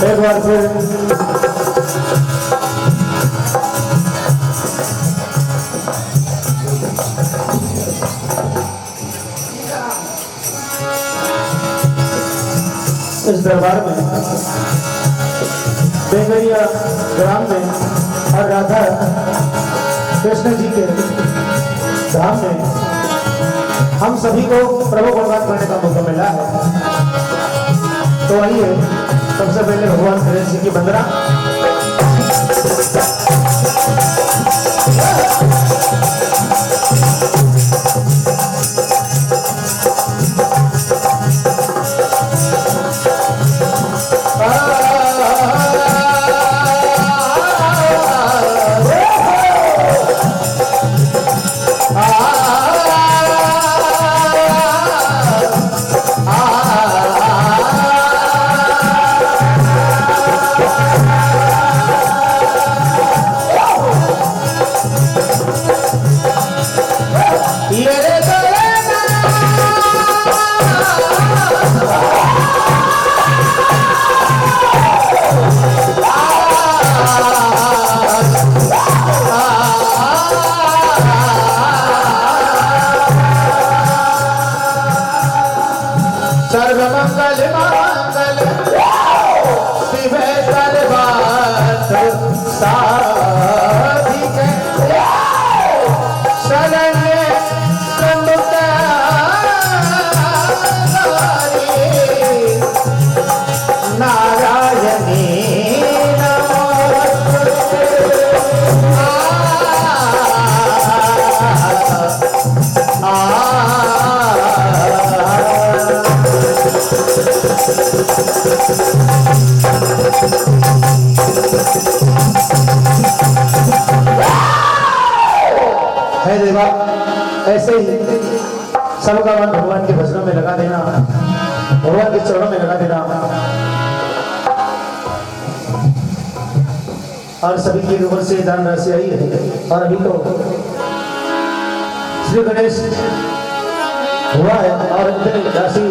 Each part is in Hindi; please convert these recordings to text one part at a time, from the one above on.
एक बार फिर इस दरबार में बेंगरिया ग्राम में और राधा कृष्ण जी के धाम में हम सभी को प्रभु गुणगान करने का मौका मिला है। तो आइए सबसे पहले भगवान गणेश जी की वंदना। सर्वमंगल मंगल शिवे सर्वार्थ साधिके शरण्ये त्र्यंबके नारायणी नमोस्तुते। है देवा, ऐसे ही सबका मन भगवान के भजनों में लगा देना, भगवान के चरणों में लगा देना और सभी की रूप से दान राशि आई है। और अभी तो श्री गणेश हुआ है और इतनी राशि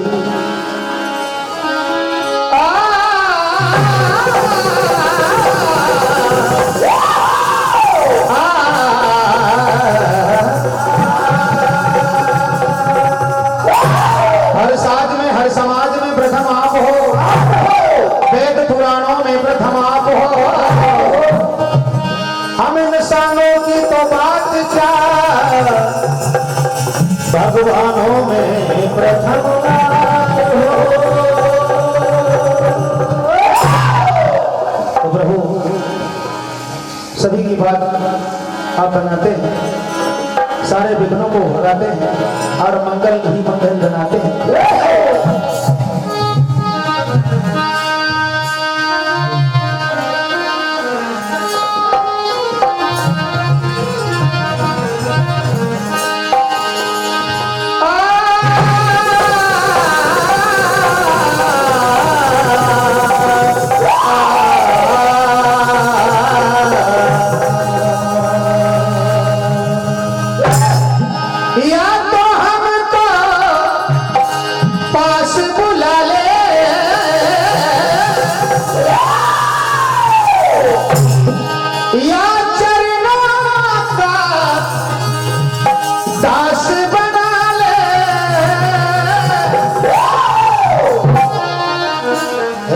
हर समाज में प्रथम आप हो, वेद पुराणों में प्रथम आप हो। हम इंसानों की तो बात क्या, भगवानों में प्रथम आप हो। तो प्रभु सभी की बात आप बनाते हैं, सारे विघ्नों को हराते हैं और मंगल ही मंगल बनाते हैं।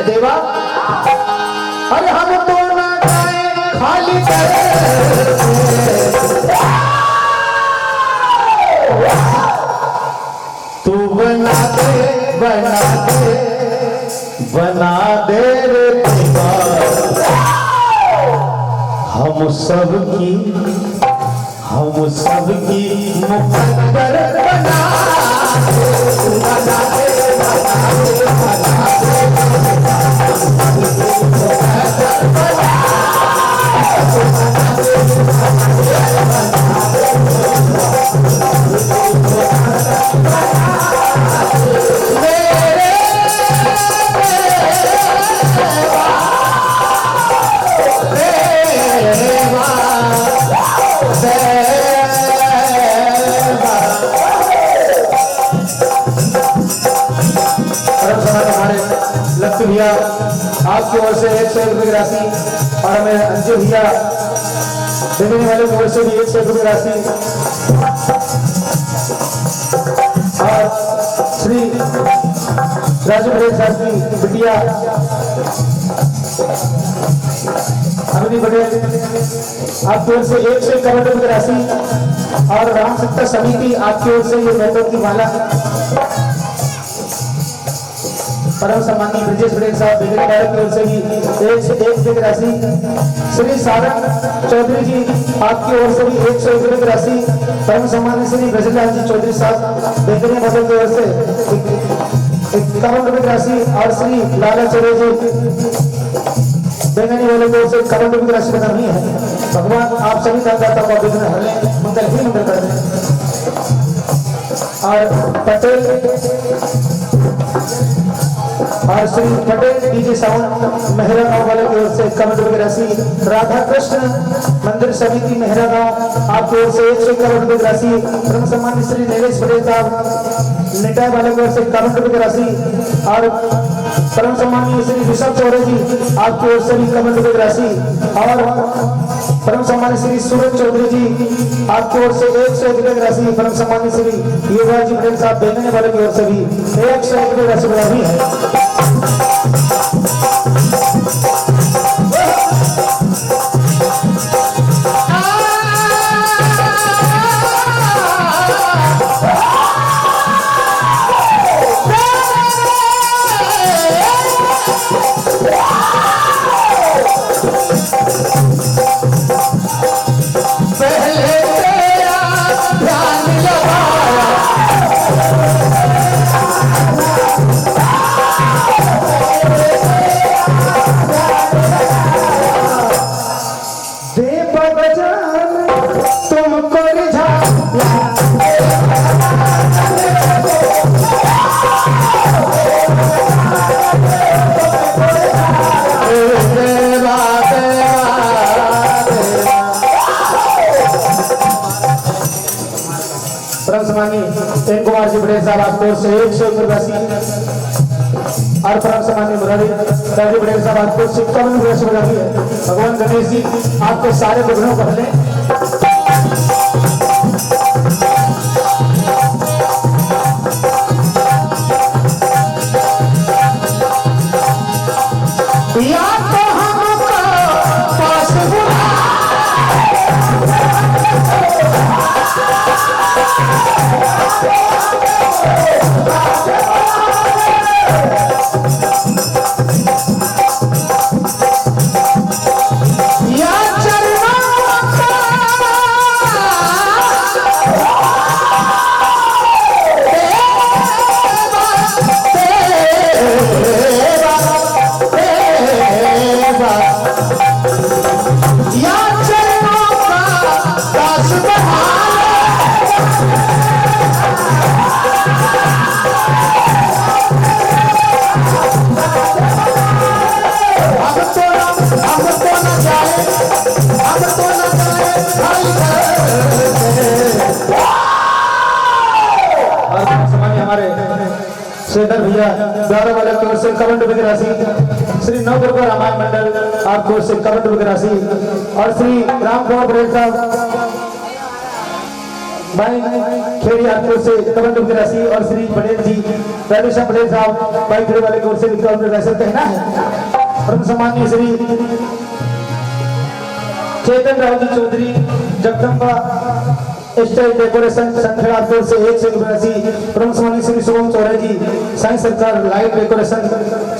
देवा, अरे हम तो ना जाए खाली करे, तू बना दे बना दे बना दे रे देवा, हम सबकी मुकद्दर बना दे, बना दे भैया आपकी ओर से 101 रुपये की राशि और हमें अंजू भैया देने वाले की ओर से भी 101 रुपये की राशि और श्री राजू पटेल साहब की बिटिया अमिनी पटेल आपकी ओर से 101 करोड़ रुपये की राशि और राम सत्ता समिति आपकी ओर से ये बैठक की माला परम सम्मानीय ब्रजेश पटेल साहब बिजली की ओर से भी 101 रुपये की राशि श्री सारंग चौधरी जी आपकी ओर से भी 101 रुपये की राशि परम सम्मानीय श्री ब्रजलाल जी चौधरी साहब बिजली मदद की ओर से 51 रुपये की राशि और श्री लाला चौधरी जी बेंगनी वाले को से करोड़ रुपये की राशि बता रही है। भगवान आप सभी दाता को विघ्न हर ले मंगल ही मंगल कर दे। और पटेल और श्री पटेल डीजे साउंड मेहरा गांव वाले की ओर से 51 रुपये की राशि राधा कृष्ण मंदिर समिति मेहरा गांव आपकी ओर से 101 करोड़ रुपये की राशि परम सम्मानित श्री नीलेश पटेल साहब निटाई वाले की ओर से 51 रुपये की राशि और परम सम्मानीय श्री ऋषभ चौधरी जी आपकी ओर से भी 51 रुपये की राशि और परम सम्मानीय श्री सूरज चौधरी जी आपकी ओर से 101 रुपये की राशि परम सम्मानीय श्री युवराज जी पटेल साहब बेंगने वाले की ओर से भी 101 रुपये की राशि बढ़ा रही है। एन कुमार जी पटेल साहब आपको से 101 रुपये राशि और परम सम्मानीय मुरारी राजू पटेल साहब आपको 51 रुपये राशि बढ़ा है। भगवान गणेश जी आपके सारे विघ्नों को हर लें। शेखर भैया द्वारा वाले की ओर से 51 रुपये की राशि श्री नवदुर्गा रामायण मंडल आपको ओर से 51 रुपये की राशि और श्री राम कुमार पटेल साहब भाई खेड़ी आपकी ओर से 51 रुपये की राशि और श्री पटेल जी राधेश्याम पटेल साहब भाई खेड़ी वाले की ओर से 51 रुपये की राशि कहना है। परम सम्मानीय श्री चेतन राव जी चौधरी जगदम्बा स्टेज डेकोरेशन संख्या आपकी ओर से 101 रुपये राशि परम सम्मानीय श्री शुभम चौधरी जी साई सरकार लाइट डेकोरेशन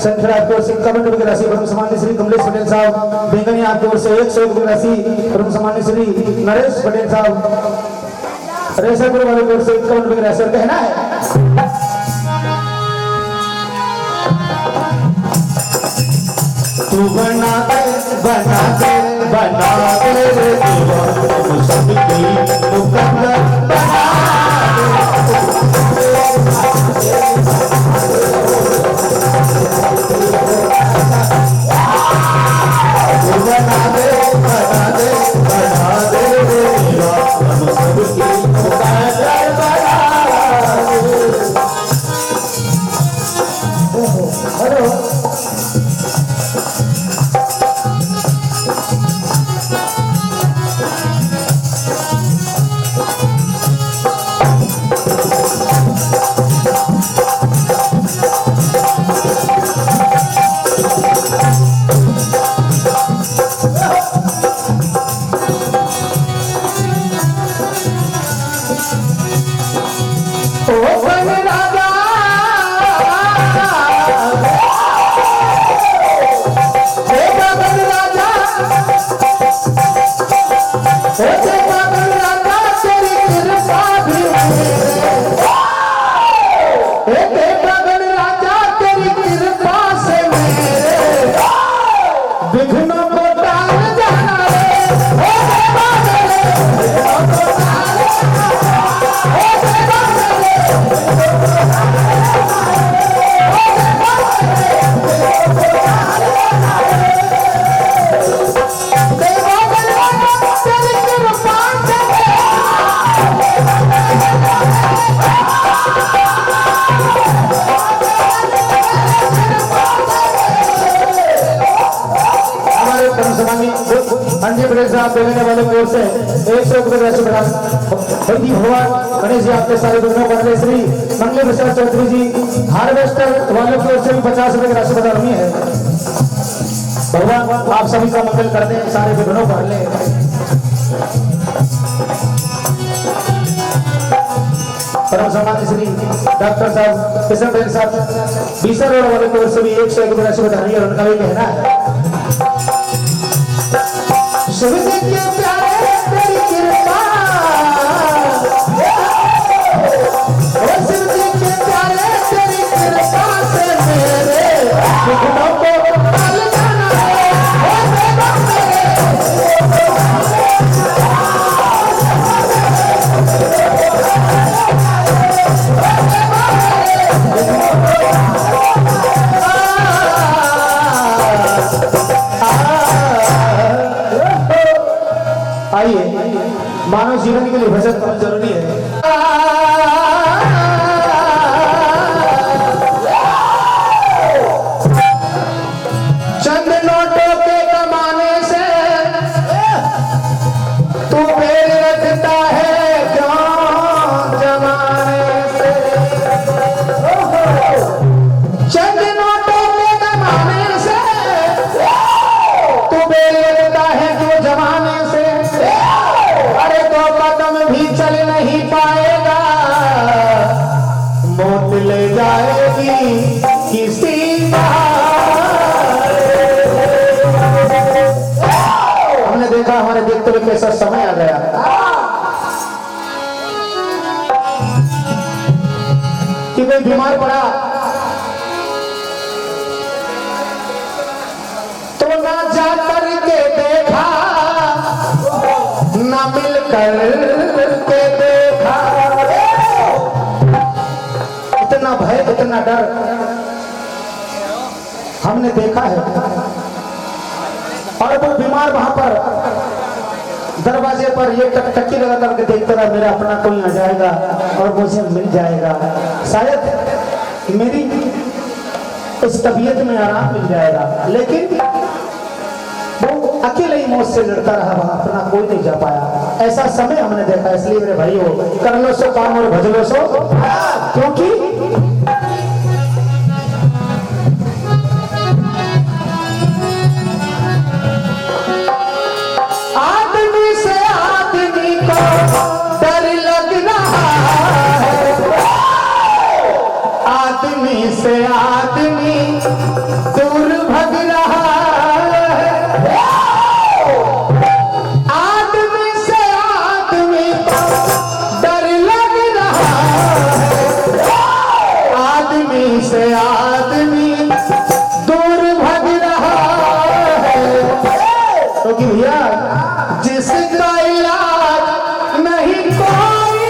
संख्या आपकी ओर से 51 रुपये की राशि परम सम्मानीय श्री कमलेश पटेल साहब बेंगनी आपकी ओर से 101 रुपये की राशि परम सम्मानीय श्री नरेश पटेल साहब रेसापुर वाले की ओर से 51 रुपये की राशि कहना है। तू बना दे बना दे बना दे रे तू सबकी मुकद्दर बना दे बना दे बना दे रे तू सबकी मुकद्दर बना हेलो विघ्नों को टाल जाना रे, ओ देवा रे, विघ्नों को टाल जाना रे, ओ देवा रे, विघ्नों को टाल जाना रे, ओ देवा रे, विघ्नों को टाल जाना रे। देवा बलवान तेरी कृपा से अंजी पटेल साहब देने वाले की ओर से 100 रुपये राशि प्रदान होती भगवान गणेश जी आपके सारे दुखों को हरे। श्री मंगल प्रसाद चौधरी जी हार्वेस्टर वालों की ओर से भी 50 रुपये की राशि प्रदान हुई है। भगवान आप सभी का मंगल करते हैं, सारे विघ्नों को हर ले। परम सम्मानित श्री डॉक्टर साहब किशन पटेल साहब बीसर रोड वाले की ओर से भी 101 रुपये राशि प्रदान हुई है। उनका भी कहना है शिव जी के प्यारे तेरी कृपा, ओ शिव जी के प्यारे तेरी कृपा से मेरे विघ्नों को टाल जाना है, ओ देवा आइए, मानव जीवन के लिए भजन बहुत जरूरी है। चंद नोटों के कमाने से तू बेर रखता है क्यों जमाने से। चंद नोटों के कमाने से तू बेर रखता है क्यों जमाने से। अरे 2 कदम भी चल नहीं पाएगा, मौत ले जाएगी किसी हमने देखा हमारे देखते हुए कैसा समय आ गया। कि कोई बीमार पड़ा तो ना जा करके देखा, ना मिल करके देखा। इतना भय इतना डर हमने देखा है। और वो बीमार वहां पर दरवाजे पर ये टकटकी लगा करके देखता रहा, मेरा अपना कोई आ जाएगा और मुझे मिल जाएगा, शायद मेरी इस तबीयत में आराम मिल जाएगा। लेकिन वो अकेले ही मौत से लड़ता रहा, वहां अपना कोई नहीं जा पाया। ऐसा समय हमने देखा। इसलिए मेरे भाइयों, कर लो सो काम और भज लो सो, क्योंकि आदमी से आदमी को डर लग रहा है, आदमी से आदमी दूर भग रहा है, आदमी से आदमी को डर लग रहा है, आदमी से आदमी दूर भग रहा है। क्योंकि भैया जिसका इलाज नहीं कोई,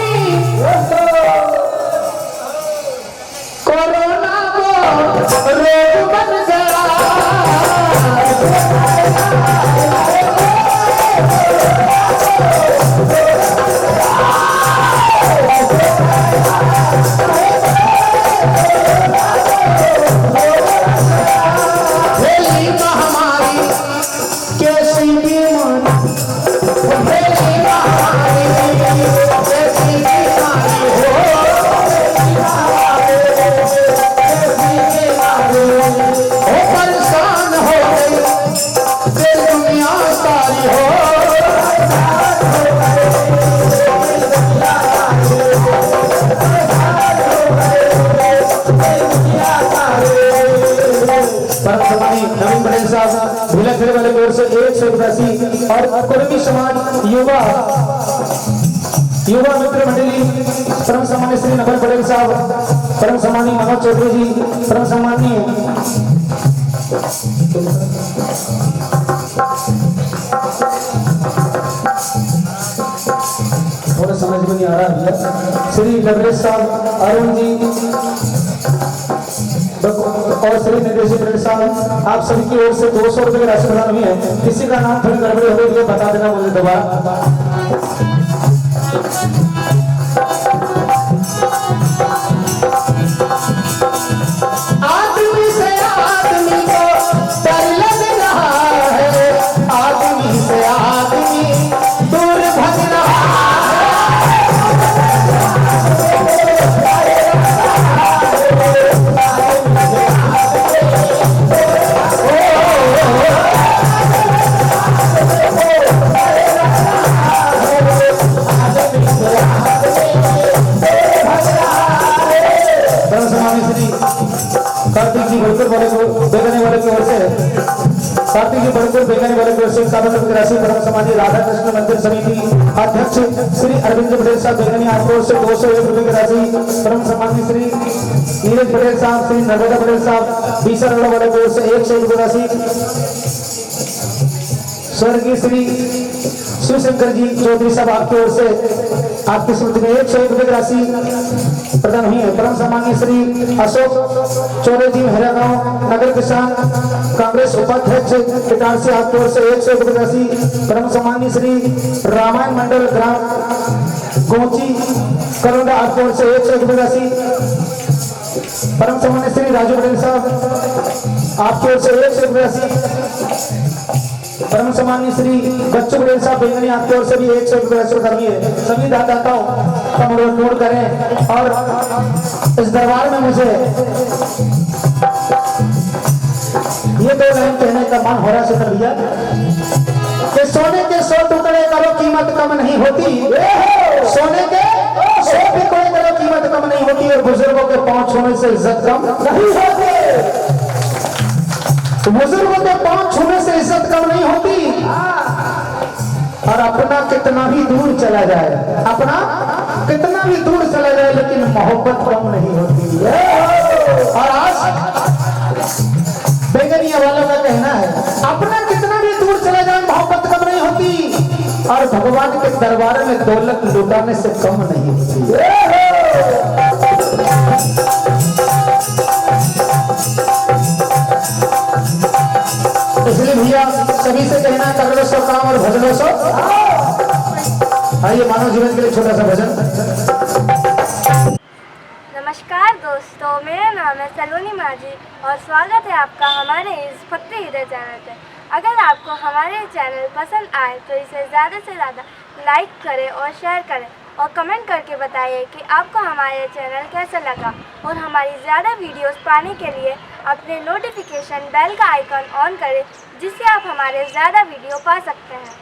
कोरोना को रोग बन गया। महामारी कैसी बीमारी, कैसी बीमारी हो परेशान हो गई दुनिया सारी हो। नवीन पटेल साहब ढीला खेड़े वाले की ओर से 180 और कुर्मी समाज युवा मित्र मंडली परम सम्मान्य श्री नवल पटेल साहब, परम सम्मानी मनोज चौधरी जी, परम सम्मानी समझ में नहीं आ रहा है। श्री नवरेश साहब, अरुण जी और श्री निर्देशित रेड साहब, आप सभी की ओर से 200 रुपए की राशि प्रदान हुई है। किसी का नाम थोड़ी गड़बड़ी हो गई तो बता देना मुझे दोबारा। आदमी से आदमी को डर लग रहा है, आदमी से आदमी दूर भग रहा कार्तिक जी बड़कुल वाले को बेगने वाले की ओर से, कार्तिक जी बड़कुल बेगने वाले की ओर से 51 रुपए की राशि परम समाजी राधा कृष्ण मंदिर समिति अध्यक्ष श्री अरविंद पटेल साहब बेगनी आपकी ओर से 201 रुपए की राशि परम समाजी श्री नीरज पटेल साहब, श्री नर्मदा पटेल साहब बीसर वाले की ओर से 101 रुपए राशि, स्वर्गीय श्री शिवशंकर जी चौधरी साहब आपकी ओर से आपकी स्मृति में 101 रुपए की राशि प्रदान हुई है। परम सम्मानीय श्री अशोक चौरे जी हैरागांव नगर किसान कांग्रेस उपाध्यक्ष इटारसी आपकी ओर से 101 रुपए की राशि। परम सम्मानीय श्री रामायण मंडल ग्राम गोची करोड़ा आपकी ओर से 101 रुपए की राशि। परम सम्मानीय श्री राजू पटेल साहब आपकी ओर से 101 रुपए की राशि। परम सम्मानीय श्री बच्चू पटेल साहब बेंगनी आपकी ओर से भी 101 रुपए राशि करनी है। सभी दाताओं का नोट करें और इस दरबार में मुझे ये 2 लाइन कहने का मन हो रहा है भैया कि सोने के 100 टुकड़े करो कीमत कम नहीं होती, सोने के 100 टुकड़े करो कीमत कम नहीं होती और बुजुर्गों के पांव छूने से इज्जत कम नहीं होती, बुजुर्गों के पांव छूने से इज्जत कम नहीं होती। और अपना कितना भी दूर चला जाए, अपना कितना भी दूर चला जाए लेकिन मोहब्बत कम नहीं होती है। और आज बेगनिया वालों का कहना है अपना कितना भी दूर चला जाए मोहब्बत कम नहीं होती और भगवान के दरबार में दौलत लुटाने से कम नहीं होती। इसलिए भैया सभी से कहना है कर लो सो काम और भजनो सो। आइए मानव जीवन के लिए छोटा सा भजन। नमस्कार दोस्तों, मेरा नाम है सलोनी माझी और स्वागत है आपका हमारे इस भक्ति हृदय चैनल पे। अगर आपको हमारे चैनल पसंद आए तो इसे ज़्यादा से ज़्यादा लाइक करें और शेयर करें और कमेंट करके बताइए कि आपको हमारे चैनल कैसा लगा। और हमारी ज़्यादा वीडियोस पाने के लिए अपने नोटिफिकेशन बेल का आइकन ऑन करें जिससे आप हमारे ज़्यादा वीडियो पा सकते हैं।